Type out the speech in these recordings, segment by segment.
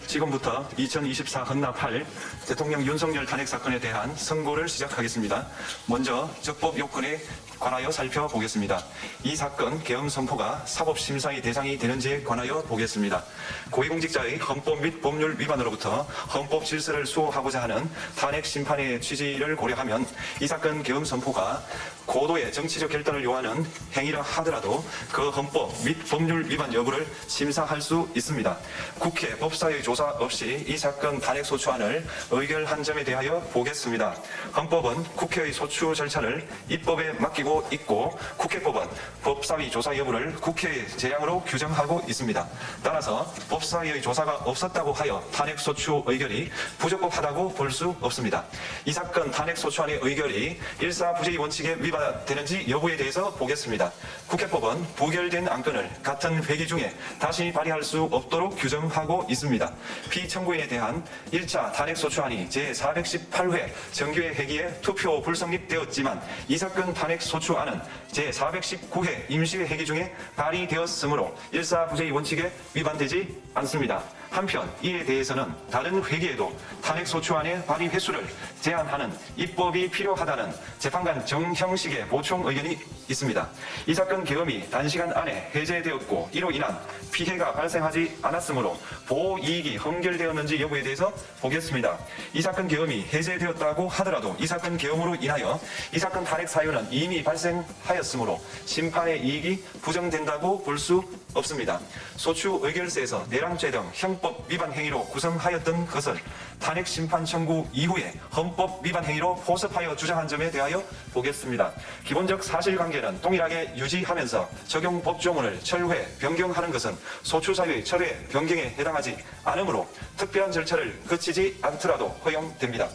지금부터 2024 헌납 8 대통령 윤석열 탄핵 사건에 대한 선고를 시작하겠습니다. 먼저 적법 요건에 관하여 살펴보겠습니다. 이 사건 계엄 선포가 사법심사의 대상이 되는지에 관하여 보겠습니다. 고위공직자의 헌법 및 법률 위반으로부터 헌법 질서를 수호하고자 하는 탄핵 심판의 취지를 고려하면 이 사건 계엄 선포가 고도의 정치적 결단을 요하는 행위라 하더라도 그 헌법 및 법률 위반 여부를 심사할 수 있습니다. 국회 법사위 조사 없이 이 사건 탄핵 소추안을 의결한 점에 대하여 보겠습니다. 헌법은 국회의 소추 절차를 입법에 맡기고 있고 국회법은 법사위 조사 여부를 국회의 재량으로 규정하고 있습니다. 따라서 법사위의 조사가 없었다고 하여 탄핵 소추 의결이 부적법하다고 볼 수 없습니다. 이 사건 탄핵 소추안의 의결이 일사부재의 원칙에 위반되는지 여부에 대해서 보겠습니다. 국회법은 부결된 안건을 같은 회기 중에 다시 발의할 수 없도록 규정하고 있습니다. 피청구인에 대한 1차 탄핵소추안이 제418회 정기회 회기에 투표 불성립되었지만 이 사건 탄핵소추안은 제419회 임시회 회기 중에 발의되었으므로 일사부재의 원칙에 위반되지 않습니다. 한편 이에 대해서는 다른 회기에도 탄핵소추안의 발의 횟수를 제한하는 입법이 필요하다는 재판관 정형식의 보충 의견이 있습니다. 이 사건 계엄이 단시간 안에 해제되었고 이로 인한 피해가 발생하지 않았으므로 보호이익이 헌결되었는지 여부에 대해서 보겠습니다. 이 사건 계엄이 해제되었다고 하더라도 이 사건 계엄으로 인하여 이 사건 탄핵 사유는 이미 발생하였으므로 심판의 이익이 부정된다고 볼 수 없습니다. 소추 의결서에서 내란죄 등 형법 위반 행위로 구성하였던 것을 탄핵 심판 청구 이후에 헌법 위반 행위로 포섭하여 주장한 점에 대하여 보겠습니다. 기본적 사실관계는 동일하게 유지하면서 적용 법조문을 철회, 변경하는 것은 소추 사유의 철회, 변경에 해당하지 않으므로 특별한 절차를 거치지 않더라도 허용됩니다.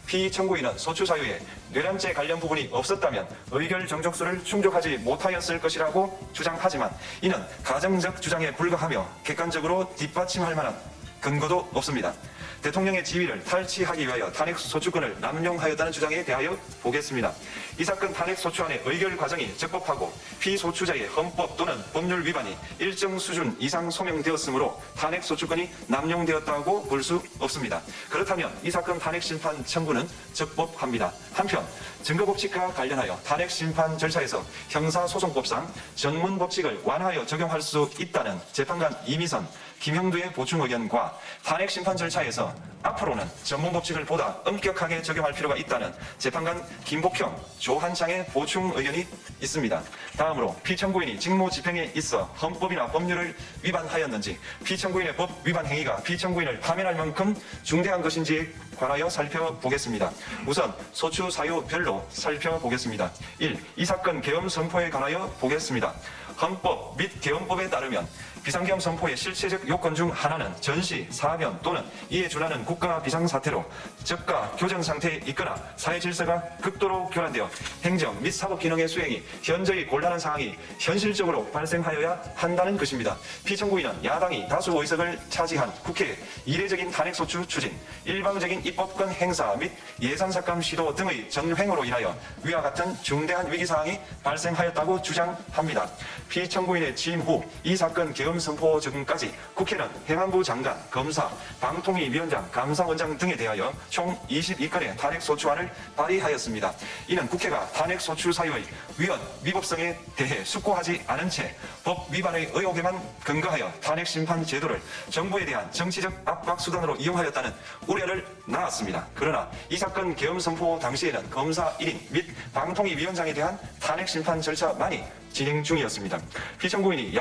피청구인은 소추 사유에 뇌란죄 관련 부분이 없었다면 의결 정족수를 충족하지 못하였을 것이라고 주장하지만 이는 가정적 주장에 불과하며 객관적으로 뒷받침할 만한 근거도 없습니다. 대통령의 지위를 탈취하기 위하여 탄핵 소추권을 남용하였다는 주장에 대하여 보겠습니다. 이 사건 탄핵 소추안의 의결 과정이 적법하고 피소추자의 헌법 또는 법률 위반이 일정 수준 이상 소명되었으므로 탄핵 소추권이 남용되었다고 볼 수 없습니다. 그렇다면 이 사건 탄핵 심판 청구는 적법합니다. 한편 증거 법칙과 관련하여 탄핵 심판 절차에서 형사소송법상 전문 법칙을 완화하여 적용할 수 있다는 재판관 이미선, 김형두의 보충 의견과 탄핵 심판 절차에서 앞으로는 전문 법칙을 보다 엄격하게 적용할 필요가 있다는 재판관 김복형, 조한창의 보충 의견이 있습니다. 다음으로 피청구인이 직무 집행에 있어 헌법이나 법률을 위반하였는지 피청구인의 법 위반 행위가 피청구인을 파면할 만큼 중대한 것인지에 관하여 살펴보겠습니다. 우선 소추 사유별로 살펴보겠습니다. 1. 이 사건 계엄 선포에 관하여 보겠습니다. 헌법 및 계엄법에 따르면 비상계엄 선포의 실체적 요건 중 하나는 전시, 사변 또는 이에 준하는 국가 비상사태로 저가 교전 상태에 있거나 사회 질서가 극도로 교란되어 행정 및 사법 기능의 수행이 현저히 곤란한 상황이 현실적으로 발생하여야 한다는 것입니다. 피청구인은 야당이 다수 의석을 차지한 국회의 이례적인 탄핵소추 추진, 일방적인 입법권 행사 및 예산삭감 시도 등의 전횡으로 인하여 위와 같은 중대한 위기사항이 발생하였다고 주장합니다. 피청구인의 취임 후 이 사건 계엄 선포 전까지 국회는 행안부 장관, 검사, 방통위 위원장, 감사원장 등에 대하여 총 22건의 탄핵소추안을 발의하였습니다. 이는 국회가 탄핵소추 사유의 위헌, 위법성에 대해 숙고하지 않은 채 법 위반의 의혹에만 근거하여 탄핵심판 제도를 정부에 대한 정치적 압박 수단으로 이용하였다는 우려를 낳았습니다. 그러나 이 사건 계엄 선포 당시에는 검사 1인 및 방통위 위원장에 대한 탄핵심판 절차만이 진행 중이었습니다. 피청구인이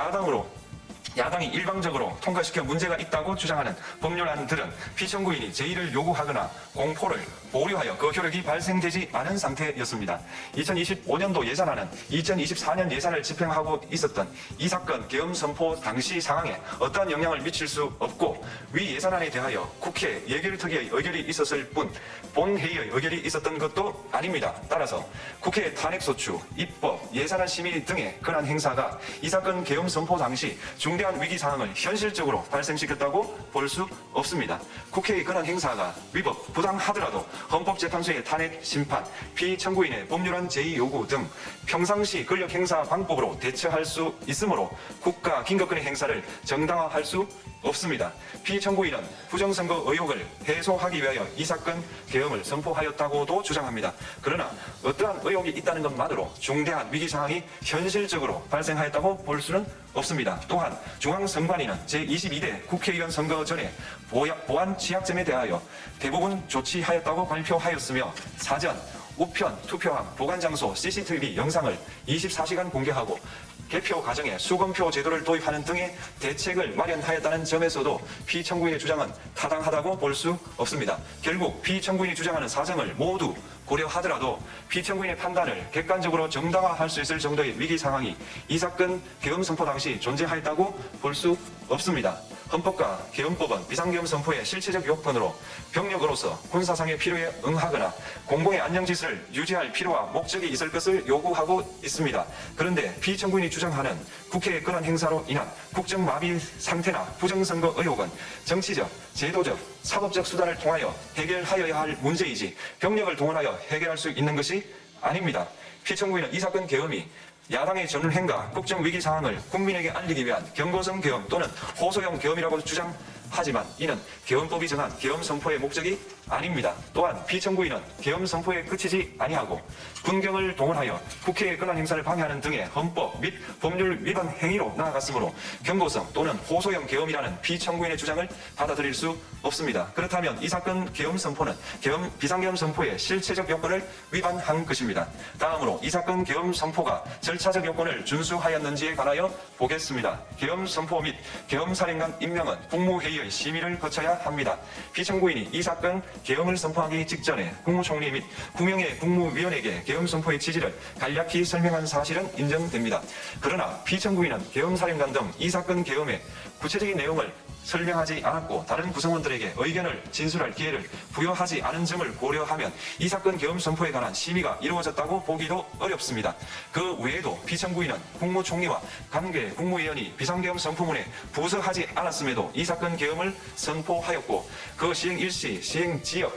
야당이 일방적으로 통과시켜 문제가 있다고 주장하는 법률안들은 피청구인이 제의를 요구하거나 공포를 보류하여 그 효력이 발생되지 않은 상태였습니다. 2025년도 예산안은 2024년 예산을 집행하고 있었던 이 사건 계엄 선포 당시 상황에 어떠한 영향을 미칠 수 없고 위 예산안에 대하여 국회 예결특위의 의결이 있었을 뿐 본회의의 의결이 있었던 것도 아닙니다. 따라서 국회 탄핵소추, 입법, 예산안 심의 등의 권한 행사가 이 사건 계엄 선포 당시 중대한 위기 상황을 현실적으로 발생시켰다고 볼 수 없습니다. 국회의 권한 행사가 위법, 부당하더라도 헌법재판소의 탄핵, 심판, 피청구인의 법률안 제의 요구 등 평상시 권력 행사 방법으로 대처할 수 있으므로 국가 긴급권의 행사를 정당화할 수 없습니다. 피청구인은 부정선거 의혹을 해소하기 위하여 이 사건 계엄을 선포하였다고도 주장합니다. 그러나 어떠한 의혹이 있다는 것만으로 중대한 위기상황이 현실적으로 발생하였다고 볼 수는 없습니다. 또한 중앙선관위는 제22대 국회의원 선거 전에 보안 취약점에 대하여 대부분 조치하였다고 발표하였으며 사전, 우편, 투표함, 보관장소, CCTV 영상을 24시간 공개하고 개표 과정에 수검표 제도를 도입하는 등의 대책을 마련하였다는 점에서도 피청구인의 주장은 타당하다고 볼 수 없습니다. 결국 피청구인이 주장하는 사정을 모두 고려하더라도 피청구인의 판단을 객관적으로 정당화할 수 있을 정도의 위기 상황이 이 사건 계엄 선포 당시 존재하였다고 볼 수 없습니다. 헌법과 계엄법은 비상계엄 선포의 실체적 요건으로 병력으로서 군사상의 필요에 응하거나 공공의 안녕질서를 유지할 필요와 목적이 있을 것을 요구하고 있습니다. 그런데 피청구인이 주장하는 국회의 권한 행사로 인한 국정마비 상태나 부정선거 의혹은 정치적, 제도적, 사법적 수단을 통하여 해결하여야 할 문제이지 병력을 동원하여 해결할 수 있는 것이 아닙니다. 피청구인은 이 사건 계엄이 야당의 전횡과 국정위기 상황을 국민에게 알리기 위한 경고성 계엄 또는 호소형 계엄이라고 주장하지만 이는 계엄법이 정한 계엄 선포의 목적이 아닙니다. 또한 피청구인은 계엄 선포에 그치지 아니하고 군경을 동원하여 국회의 권한 행사를 방해하는 등의 헌법 및 법률 위반 행위로 나아갔으므로 경고성 또는 호소형 계엄이라는 피청구인의 주장을 받아들일 수 없습니다. 그렇다면 이 사건 계엄 선포는 비상계엄 선포의 실체적 요건을 위반한 것입니다. 다음으로 이 사건 계엄 선포가 절차적 요건을 준수하였는지에 관하여 보겠습니다. 계엄 선포 및 계엄사령관 임명은 국무회의의 심의를 거쳐야 합니다. 피청구인이 이 사건 계엄을 선포하기 직전에 국무총리 및 9명의 국무위원에게 계엄 선포의 취지를 간략히 설명한 사실은 인정됩니다. 그러나 피청구인은 계엄사령관 등 이 사건 계엄의 구체적인 내용을 설명하지 않았고 다른 구성원들에게 의견을 진술할 기회를 부여하지 않은 점을 고려하면 이 사건 계엄 선포에 관한 심의가 이루어졌다고 보기도 어렵습니다. 그 외에도 피청구인은 국무총리와 관계 국무위원이 비상계엄 선포문에 부서하지 않았음에도 이 사건 계엄을 선포하였고 그 시행 일시, 시행 지역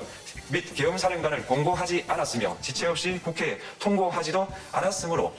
및 계엄사령관을 공고하지 않았으며 지체 없이 국회에 통고하지도 않았으므로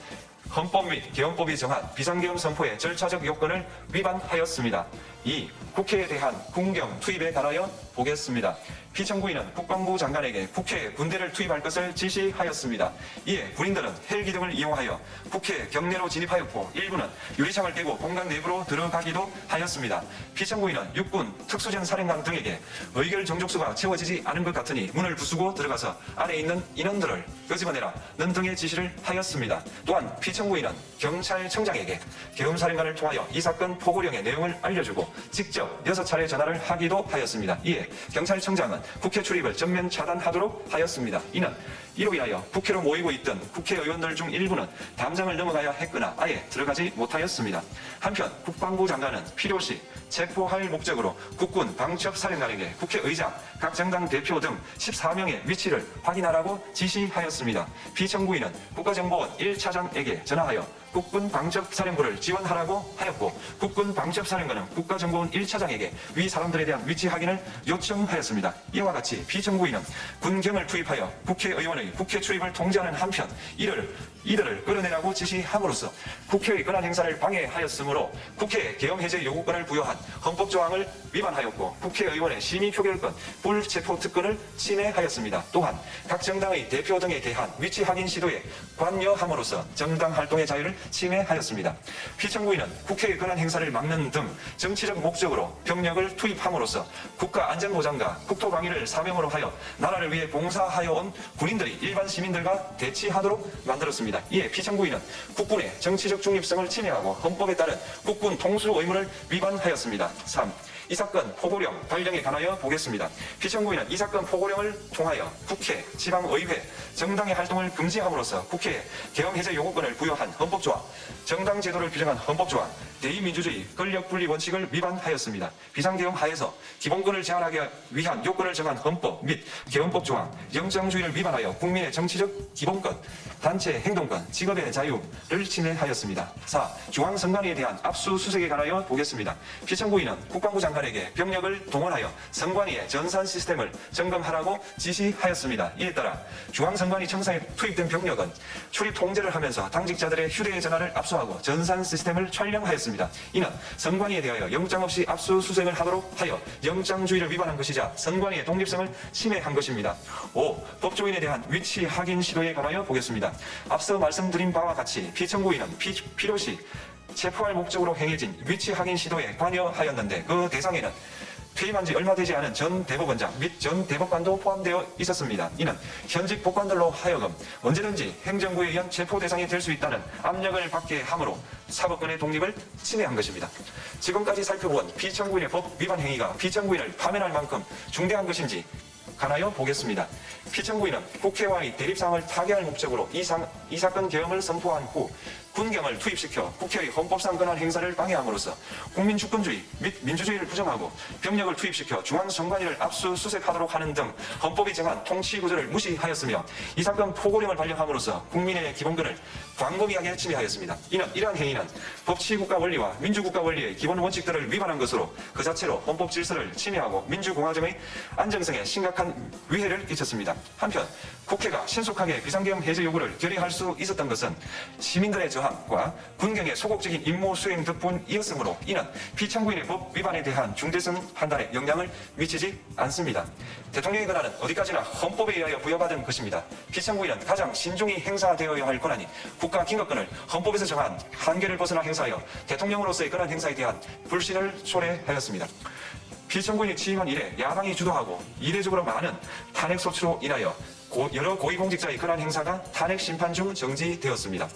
헌법 및 계엄법이 정한 비상계엄 선포의 절차적 요건을 위반하였습니다. 2. 국회에 대한 군경 투입에 관하여 보겠습니다. 피청구인은 국방부 장관에게 국회에 군대를 투입할 것을 지시하였습니다. 이에 군인들은 헬기 등을 이용하여 국회 경내로 진입하였고 일부는 유리창을 깨고 공간 내부로 들어가기도 하였습니다. 피청구인은 육군 특수전 사령관 등에게 의결 정족수가 채워지지 않은 것 같으니 문을 부수고 들어가서 안에 있는 인원들을 끄집어내라는 등의 지시를 하였습니다. 또한 피청구인은 경찰청장에게 계엄사령관을 통하여 이 사건 포고령의 내용을 알려주고 직접 6차례 전화를 하기도 하였습니다. 이에 경찰청장은 국회 출입을 전면 차단하도록 하였습니다. 이는 이로 인하여 국회로 모이고 있던 국회의원들 중 일부는 담장을 넘어가야 했거나 아예 들어가지 못하였습니다. 한편 국방부 장관은 필요시 체포할 목적으로 국군 방첩사령관에게 국회의장, 각 정당 대표 등 14명의 위치를 확인하라고 지시하였습니다. 피청구인은 국가정보원 1차장에게 전화하여 국군 방첩사령부를 지원하라고 하였고 국군 방첩사령관은 국가정보원 1차장에게 위 사람들에 대한 위치 확인을 요청하였습니다. 이와 같이 피청구인은 군경을 투입하여 국회의원의 국회 출입을 통제하는 한편 이들을 끌어내라고 지시함으로써 국회의 권한 행사를 방해하였으므로 국회에 계엄 해제 요구권을 부여한 헌법조항을 위반하였고 국회의원의 심의 표결권, 불체포 특권을 침해하였습니다. 또한 각 정당의 대표 등에 대한 위치 확인 시도에 관여함으로써 정당 활동의 자유를 침해하였습니다. 피청구인은 국회의 권한 행사를 막는 등 정치적 목적으로 병력을 투입함으로써 국가 안전보장과 국토방위를 사명으로 하여 나라를 위해 봉사하여 온 군인들이 일반 시민들과 대치하도록 만들었습니다. 이에 피청구인은 국군의 정치적 중립성을 침해하고 헌법에 따른 국군 통수 의무를 위반하였습니다. 3. 이 사건 포고령 발령에 관하여 보겠습니다. 피청구인은 이 사건 포고령을 통하여 국회, 지방의회, 정당의 활동을 금지함으로써 국회에 계엄 해제 요구권을 부여한 헌법조항, 정당 제도를 규정한 헌법조항, 대의민주주의 권력분리 원칙을 위반하였습니다. 비상계엄 하에서 기본권을 제한하기 위한 요건을 정한 헌법 및 계엄법 조항, 영장주의를 위반하여 국민의 정치적 기본권, 단체 행동권, 직업의 자유를 침해하였습니다. 4. 중앙선관위에 대한 압수수색에 관하여 보겠습니다. 피청구인은 국방부 장관 장관에게 병력을 동원하여 선관위의 전산 시스템을 점검하라고 지시하였습니다. 이에 따라 중앙선관위 청사에 투입된 병력은 출입 통제를 하면서 당직자들의 휴대전화를 압수하고 전산 시스템을 촬영하였습니다. 이는 선관위에 대하여 영장 없이 압수수색을 하도록 하여 영장주의를 위반한 것이자 선관위의 독립성을 침해한 것입니다. 5. 법조인에 대한 위치 확인 시도에 관하여 보겠습니다. 앞서 말씀드린 바와 같이 피청구인은 필요시 체포할 목적으로 행해진 위치 확인 시도에 관여하였는데 그 대상에는 퇴임한 지 얼마 되지 않은 전 대법원장 및 전 대법관도 포함되어 있었습니다. 이는 현직 법관들로 하여금 언제든지 행정부에 의한 체포 대상이 될 수 있다는 압력을 받게 하므로 사법권의 독립을 침해한 것입니다. 지금까지 살펴본 피청구인의 법 위반 행위가 피청구인을 파면할 만큼 중대한 것인지 관하여 보겠습니다. 피청구인은 국회와의 대립상을 타개할 목적으로 이 사건 계엄을 선포한 후 군경을 투입시켜 국회의 헌법상 권한 행사를 방해함으로써 국민주권주의 및 민주주의를 부정하고 병력을 투입시켜 중앙선관위를 압수수색하도록 하는 등 헌법이 정한 통치구조를 무시하였으며 이 사건 포고령을 발령함으로써 국민의 기본권을 광범위하게 침해하였습니다. 이는 이러한 행위는 법치국가 원리와 민주국가 원리의 기본 원칙들을 위반한 것으로 그 자체로 헌법 질서를 침해하고 민주공화정의 안정성에 심각한 위해를 끼쳤습니다. 한편 국회가 신속하게 비상계엄 해제 요구를 결의할 수 있었던 것은 시민들의 저항과 군경의 소극적인 임무 수행 덕분이었으므로 이는 피청구인의 법 위반에 대한 중대성 판단에 영향을 미치지 않습니다. 대통령의 권한은 어디까지나 헌법에 의하여 부여받은 것입니다. 피청구인은 가장 신중히 행사되어야 할 권한이 국가기능권을 헌법에서 정한 한계를 벗어나 행사하여 대통령으로서의 권한 행사에 대한 불신을 초래하였습니다. 피청구인이 취임한 이래 야당이 주도하고 이례적으로 많은 탄핵소추로 인하여 여러 고위공직자의 권한 행사가 탄핵 심판 중 정지되었습니다.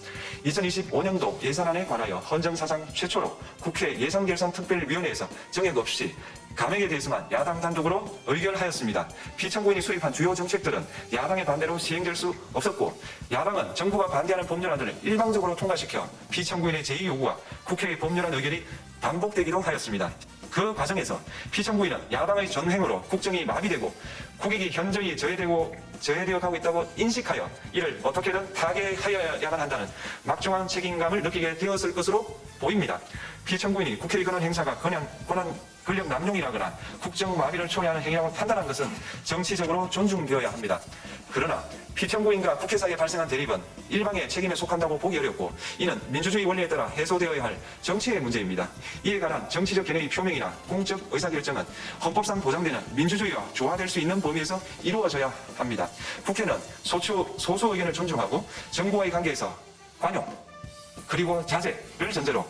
2025년도 예산안에 관하여 헌정사상 최초로 국회 예산결산특별위원회에서 정액 없이 감액에 대해서만 야당 단독으로 의결하였습니다. 피청구인이 수립한 주요 정책들은 야당의 반대로 시행될 수 없었고 야당은 정부가 반대하는 법률안들을 일방적으로 통과시켜 피청구인의 제의 요구와 국회의 법률안 의결이 반복되기도 하였습니다. 그 과정에서 피청구인은 야당의 전횡으로 국정이 마비되고 국익이 현저히 저해되어 가고 있다고 인식하여 이를 어떻게든 타개하여야만 한다는 막중한 책임감을 느끼게 되었을 것으로 보입니다. 피청구인이 국회의 권한 행사가 권력 남용이라거나 국정 마비를 초래하는 행위라고 판단한 것은 정치적으로 존중되어야 합니다. 그러나 피청구인과 국회 사이에 발생한 대립은 일방의 책임에 속한다고 보기 어렵고 이는 민주주의 원리에 따라 해소되어야 할 정치의 문제입니다. 이에 관한 정치적 견해의 표명이나 공적 의사결정은 헌법상 보장되는 민주주의와 조화될 수 있는 범위에서 이루어져야 합니다. 국회는 소수 의견을 존중하고 정부와의 관계에서 관용 그리고 자제를 전제로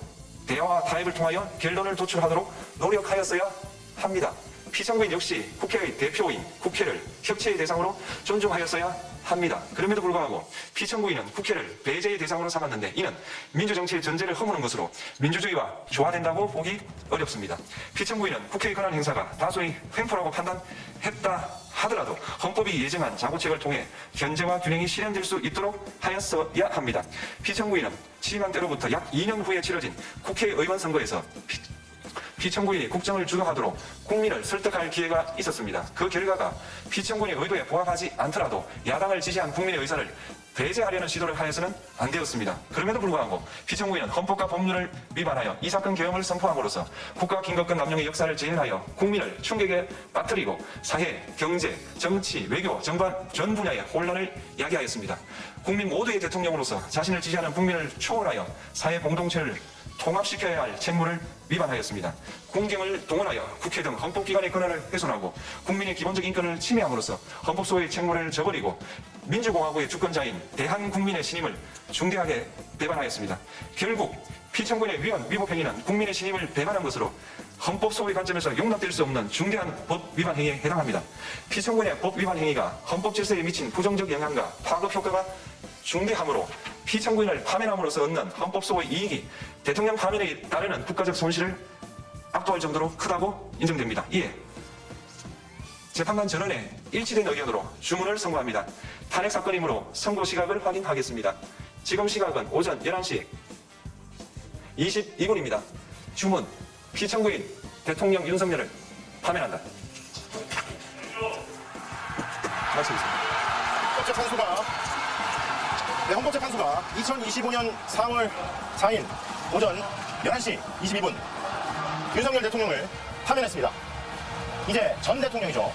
대화와 타협을 통하여 결론을 도출하도록 노력하였어야 합니다. 피청구인 역시 국회의 대표인 국회를 협치의 대상으로 존중하였어야 합니다. 그럼에도 불구하고 피청구인은 국회를 배제의 대상으로 삼았는데 이는 민주정치의 전제를 허무는 것으로 민주주의와 조화된다고 보기 어렵습니다. 피청구인은 국회의 권한 행사가 다소의 횡포라고 판단했다 하더라도 헌법이 예정한 자구책을 통해 견제와 균형이 실현될 수 있도록 하였어야 합니다. 피청구인은 취임한 때로부터 약 2년 후에 치러진 국회의원 선거에서 피청구인이 국정을 주도하도록 국민을 설득할 기회가 있었습니다. 그 결과가 피청구인의 의도에 부합하지 않더라도 야당을 지지한 국민의 의사를 배제하려는 시도를 하여서는 안 되었습니다. 그럼에도 불구하고 피청구인은 헌법과 법률을 위반하여 이 사건 계엄을 선포함으로써 국가긴급권 남용의 역사를 재현하여 국민을 충격에 빠뜨리고 사회, 경제, 정치, 외교 전 분야의 혼란을 야기하였습니다. 국민 모두의 대통령으로서 자신을 지지하는 국민을 초월하여 사회 공동체를 통합시켜야 할 책무를 위반하였습니다. 군경을 동원하여 국회 등 헌법기관의 권한을 훼손하고 국민의 기본적 인권을 침해함으로써 헌법소의 책무를 저버리고 민주공화국의 주권자인 대한국민의 신임을 중대하게 배반하였습니다. 결국 피청구인의 위법 행위는 국민의 신임을 배반한 것으로 헌법소의 관점에서 용납될 수 없는 중대한 법 위반 행위에 해당합니다. 피청구인의 법 위반 행위가 헌법 질서에 미친 부정적 영향과 파급 효과가 중대하므로 피청구인을 파면함으로써 얻는 헌법소의 이익이 대통령 파면에 따르는 국가적 손실을 압도할 정도로 크다고 인정됩니다. 이에 재판관 전원의 일치된 의견으로 주문을 선고합니다. 탄핵 사건이므로 선고 시각을 확인하겠습니다. 지금 시각은 오전 11시 22분입니다. 주문, 피청구인 대통령 윤석열을 파면한다. 마치겠습니다. 헌법재판소가 2025년 4월 4일 오전 11시 22분 윤석열 대통령을 파면했습니다. 이제 전 대통령이죠.